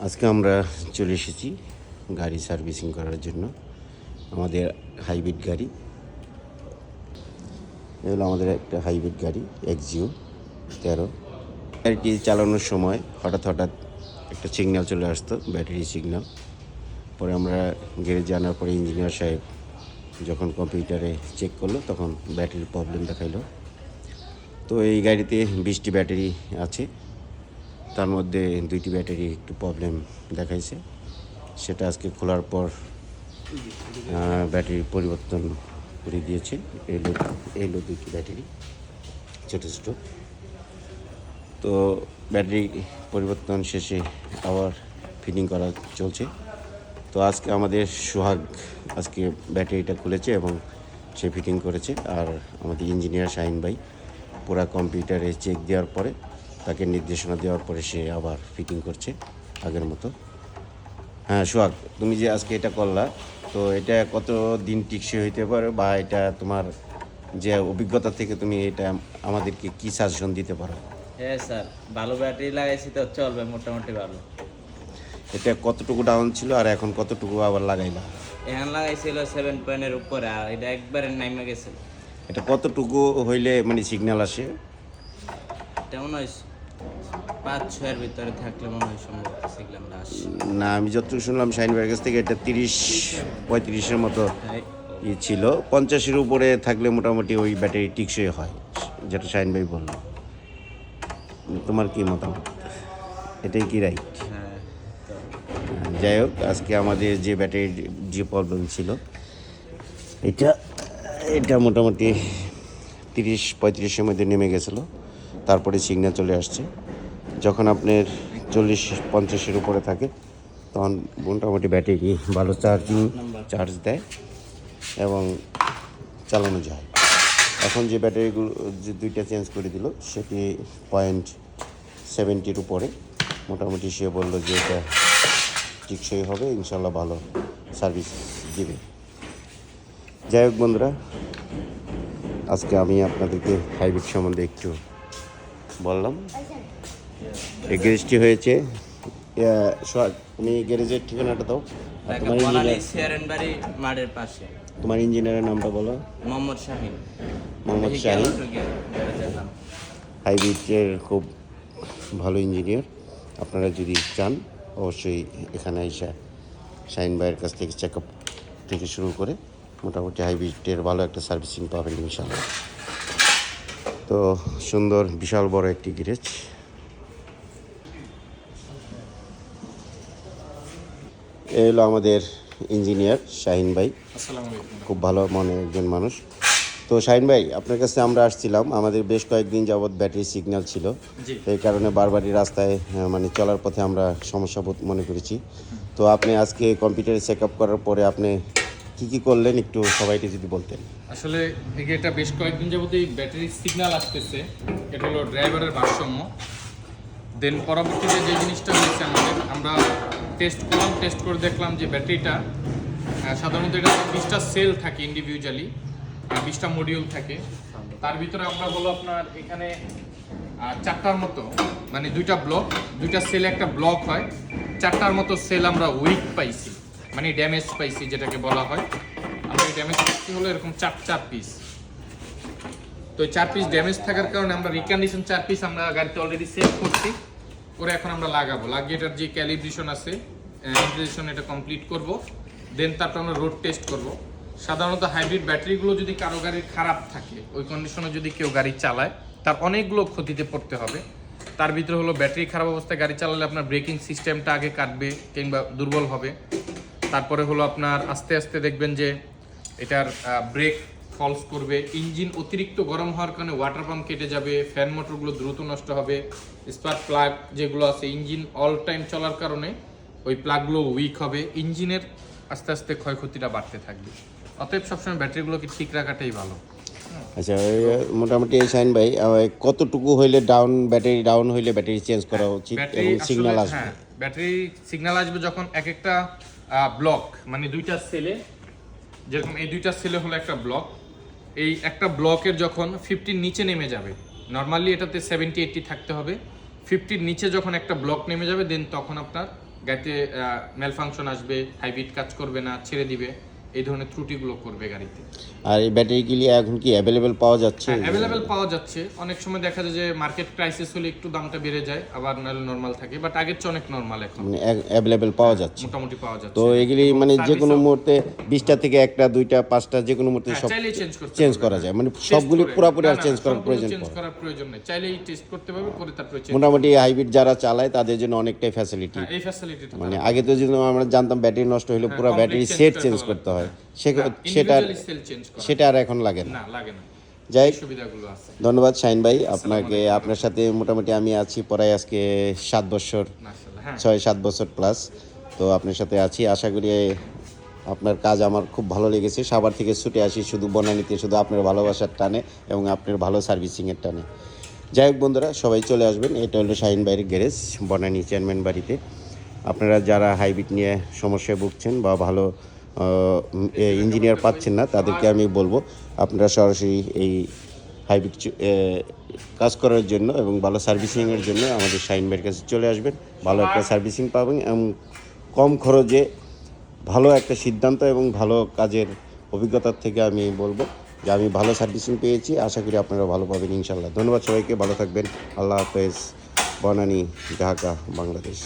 আজকে আমরা চলে এসেছি গাড়ি সার্ভিসিং করার জন্য। আমাদের হাইব্রিড গাড়ি, এগুলো আমাদের একটা হাইব্রিড গাড়ি এক্সিও 13। গাড়িটি চালানোর সময় হঠাৎ একটা সিগন্যাল চলে আসতো, ব্যাটারি সিগন্যাল। পরে আমরা গ্যারেজে আনার পরে ইঞ্জিনিয়ার সাহেব যখন কম্পিউটারে চেক করলো তখন ব্যাটারির প্রবলেম দেখাইলো। তো এই গাড়িতে 20টি ব্যাটারি আছে, তার মধ্যে 2টি ব্যাটারি একটু প্রবলেম দেখাইছে। সেটা আজকে খোলার পর ব্যাটারি পরিবর্তন করে দিয়েছে। এলো 2টি ব্যাটারি ছোটো ছোটো। তো ব্যাটারি পরিবর্তন শেষে আবার ফিটিং করা চলছে। তো আজকে আমাদের সোহাগ আজকে ব্যাটারিটা খুলেছে এবং সে ফিটিং করেছে। আর আমাদের ইঞ্জিনিয়ার শাহিন ভাই পুরা কম্পিউটারে চেক দেওয়ার পরে তাকে নির্দেশনা দেওয়ার পরে সে আবার ফিটিং করছে আগের মতো। হ্যাঁ সোহাগ, তুমি যে আজকে এটা করলা, তো এটা কত দিন টিকসই হইতে পারে, বা এটা তোমার যে অভিজ্ঞতা থেকে তুমি এটা আমাদেরকে কি সাজেশন দিতে পারো? হ্যাঁ স্যার, ভালো ব্যাটারি লাগাইছি তো চলবে মোটামুটি ভালো। এটা কতটুকু ডাউন ছিল আর এখন কতটুকু আবার লাগাইলা? এখন লাগাইছিল 7 পয়েন্টের উপরে, আর এটা একবারে নাইমে গেছে। এটা কতটুকু হইলে মানে সিগন্যাল আসে? এটা মনে হয় 5-6 ভিতরে থাকলে মনে হয় সম্ভব সিগন্যাল আসে। না, আমি যতটুকু শুনলাম শাহিন ভাইয়ের কাছ থেকে এটা 30-35-এর মতো ছিল। 50-এর উপরে থাকলে মোটামুটি ওই ব্যাটারি টিকসই হয়, যেটা শাহিন ভাই বলল। তোমার কি মতামত, এটাই কি রাইট? হ্যাঁ। যাই হোক, আজকে আমাদের যে ব্যাটারির যে প্রবলেম ছিল এটা মোটামুটি 30-35-এর মধ্যে নেমে গেছিলো। তারপরে সিগন্যাল চলে আসছে। যখন আপনার 40-50-এর উপরে থাকে তখন মোটামুটি ব্যাটারি ভালো চার্জ দেয় এবং চালানো যায়। এখন যে ব্যাটারিগুলো যে 2টা চেঞ্জ করে দিল সেটি 0.70-র উপরে। মোটামুটি সে বলল যে এটা টিকসই হবে, ইনশাল্লাহ ভালো সার্ভিস দিবে। যাই হোক বন্ধুরা, আজকে আমি আপনাদেরকে হাইব্রিড সম্বন্ধে একটু বললাম। এই গ্যারেজটি হয়েছে তুমি গ্যারেজের ঠিকানাটা দাও। মাঠের পাশে। তোমার ইঞ্জিনিয়ারের নামটা বলো। মোহাম্মদ শাহিন। হাইব্রিডের খুব ভালো ইঞ্জিনিয়ার। আপনারা যদি চান অবশ্যই এখানে এসে শাহিন ভাইয়ের কাছ থেকে চেক আপ থেকে শুরু করে মোটামুটি হাইব্রিডের ভালো একটা সার্ভিসিং পাবেন ইনশাল্লাহ। তো সুন্দর বিশাল বড় একটি গ্যারেজ। এ হলো আমাদের ইঞ্জিনিয়ার শাহিন ভাই, খুব ভালো মনের একজন মানুষ। তো শাহিন ভাই, আপনার কাছে আমরা আসছিলাম, আমাদের বেশ কয়েকদিন যাবৎ ব্যাটারি সিগন্যাল ছিল, এই কারণে বারবারই রাস্তায় মানে চলার পথে আমরা সমস্যা বোধ মনে করেছি। তো আপনি আজকে কম্পিউটারে চেক আপ করার পরে আপনি কি করলেন একটু সবাইকে যদি বলতেন। আসলে এটা বেশ কয়েকদিন যাবত এই ব্যাটারি সিগন্যাল আসতেছে, এটা হলো ড্রাইভারের ভারসাম্য। দেন পরবর্তীতে যে জিনিসটা হয়েছে আমরা টেস্ট করে দেখলাম যে ব্যাটারিটা সাধারণত এটা 20টা সেল থাকে ইন্ডিভিজুয়ালি, 20টা মডিউল থাকে। তার ভিতরে আমরা হলো আপনার এখানে 4টার মতো, মানে 2টা সেলে একটা ব্লক হয়, 4টার মতো সেল আমরা উইক পাইছি, মানে ড্যামেজ পাইছি যেটাকে বলা হয়। আমরা এই ড্যামেজ পাইছি হলো এরকম 4 পিস। তো 4 পিস ড্যামেজ থাকার কারণে আমরা রিকন্ডিশন 4 পিস আমরা গাড়িতে অলরেডি সেভ করছি, করে এখন আমরা লাগিয়ে এটার যে ক্যালিব্রেশন আছে ইনস্টলেশন এটা কমপ্লিট করব। দেন তারপর আমরা রোড টেস্ট করব। সাধারণত হাইব্রিড ব্যাটারিগুলো যদি কারো গাড়ির খারাপ থাকে, ওই কন্ডিশনে যদি কেউ গাড়ি চালায় তার অনেকগুলো ক্ষতিতে পড়তে হবে। তার ভিতরে হলো ব্যাটারি খারাপ অবস্থায় গাড়ি চালালে আপনার ব্রেকিং সিস্টেমটা আগে কাটবে কিংবা দুর্বল হবে। তারপরে হলো আপনার আস্তে আস্তে দেখবেন যে এটার ব্রেক ফলস করবে, ইঞ্জিন অতিরিক্ত গরম হওয়ার কারণে ওয়াটার পাম্প কেটে যাবে, ফ্যান মোটরগুলো দ্রুত নষ্ট হবে, স্পার্ক প্লাগ যেগুলো আছে ইঞ্জিন অল টাইম চলার কারণে ওই প্লাগগুলো উইক হবে, ইঞ্জিনের আস্তে আস্তে ক্ষয়ক্ষতিটা বাড়তে থাকবে। অতএব সবসময় ব্যাটারিগুলোকে ঠিক রাখাটাই ভালো। আচ্ছা, মোটামুটি এই শাহিন ভাই কতটুকু হইলে ব্যাটারি ডাউন হইলে ব্যাটারি চেঞ্জ করা উচিত এবং সিগন্যাল আসবে? হ্যাঁ, ব্যাটারি সিগন্যাল আসবে যখন একটা ব্লক, মানে 2টা সেলে, যেরকম এই 2টা সেলে হলো একটা ব্লক, এই একটা ব্লকের যখন 50-র নিচে নেমে যাবে, নর্মালি এটাতে 70-80 থাকতে হবে, 50-র নিচে যখন একটা ব্লক নেমে যাবে দেন তখন আপনার গাড়িতে মেল ফাংশন আসবে, হাইব্রিড কাজ করবে না, ছেড়ে দিবে, এই ধরনের ত্রুটিগুলো করবে গাড়িতে। আর এই ব্যাটারিগুলি এখন কি অ্যাভেলেবেল পাওয়া যাচ্ছে? অ্যাভেলেবেল পাওয়া যাচ্ছে। অনেক সময় দেখা যায় যে মার্কেট ক্রাইসিস হলে একটু দামটা বেড়ে যায়, আবার নাহলে নর্মাল থাকে, বাট আগের চেয়ে অনেক নর্মাল এখন, মানে অ্যাভেলেবেল পাওয়া যাচ্ছে। মোটামুটি পাওয়া যাচ্ছে। তো এগুলি মানে যে কোনো মুহূর্তে 20টা থেকে 1টা 2টা 5টা যে কোনো মুহূর্তে সব চাইলেই চেঞ্জ করা যায়, মানে সবগুলি পুরোপুরি আর চেঞ্জ করার প্রয়োজন চেঞ্জ পড়ে। করার প্রয়োজন নেই, চাইলেই টেস্ট করতে পারবে, করে তারপরে চেঞ্জ। মোটামুটি হাইব্রিড যারা চালায় তাদের জন্য অনেকটাই ফ্যাসিলিটি। এই ফ্যাসিলিটিটা মানে আগে তো যদি আমরা জানতাম ব্যাটারি নষ্ট হলে পুরো ব্যাটারি সেট চেঞ্জ করতে হয়, সেটা আর এখন লাগে না। না, লাগে না। যাই সুবিধাগুলো আছে। ধন্যবাদ শাহিন ভাই আপনাকে। আপনার সাথে মোটামুটি আমি আছি প্রায় আজকে 7 বছর, মাশাআল্লাহ, হ্যাঁ 6-7 বছর প্লাস। তো আপনার সাথে আছি, আশা করি আপনার কাজ আমার খুব ভালো লেগেছে। সাভার থেকে ছুটে আসি শুধু বনানীতে, শুধু আপনার ভালোবাসার টানে এবং আপনার ভালো সার্ভিসিংয়ের টানে। যাই হোক বন্ধুরা, সবাই চলে আসবেন। এটা হলো শাহিন ভাইয়ের গ্যারেজ, বনানী চেয়ারম্যান বাড়িতে। আপনারা যারা হাইব্রিড নিয়ে সমস্যায় ভুগছেন বা ভালো ইঞ্জিনিয়ার পাচ্ছেন না, তাদেরকে আমি বলবো আপনারা সরাসরি এই হাইব্রিড কাজ করার জন্য এবং ভালো সার্ভিসিংয়ের জন্য আমাদের শাহিন ভাইয়ের কাছে চলে আসবেন। ভালো একটা সার্ভিসিং পাবেন এবং কম খরচে ভালো একটা সিদ্ধান্ত এবং ভালো কাজের অভিজ্ঞতার থেকে আমি বলবো যে আমি ভালো সার্ভিসিং পেয়েছি। আশা করি আপনারা ভালো পাবেন ইনশাল্লাহ। ধন্যবাদ সবাইকে, ভালো থাকবেন। আল্লাহ হাফেজ। বনানী, ঢাকা, বাংলাদেশ।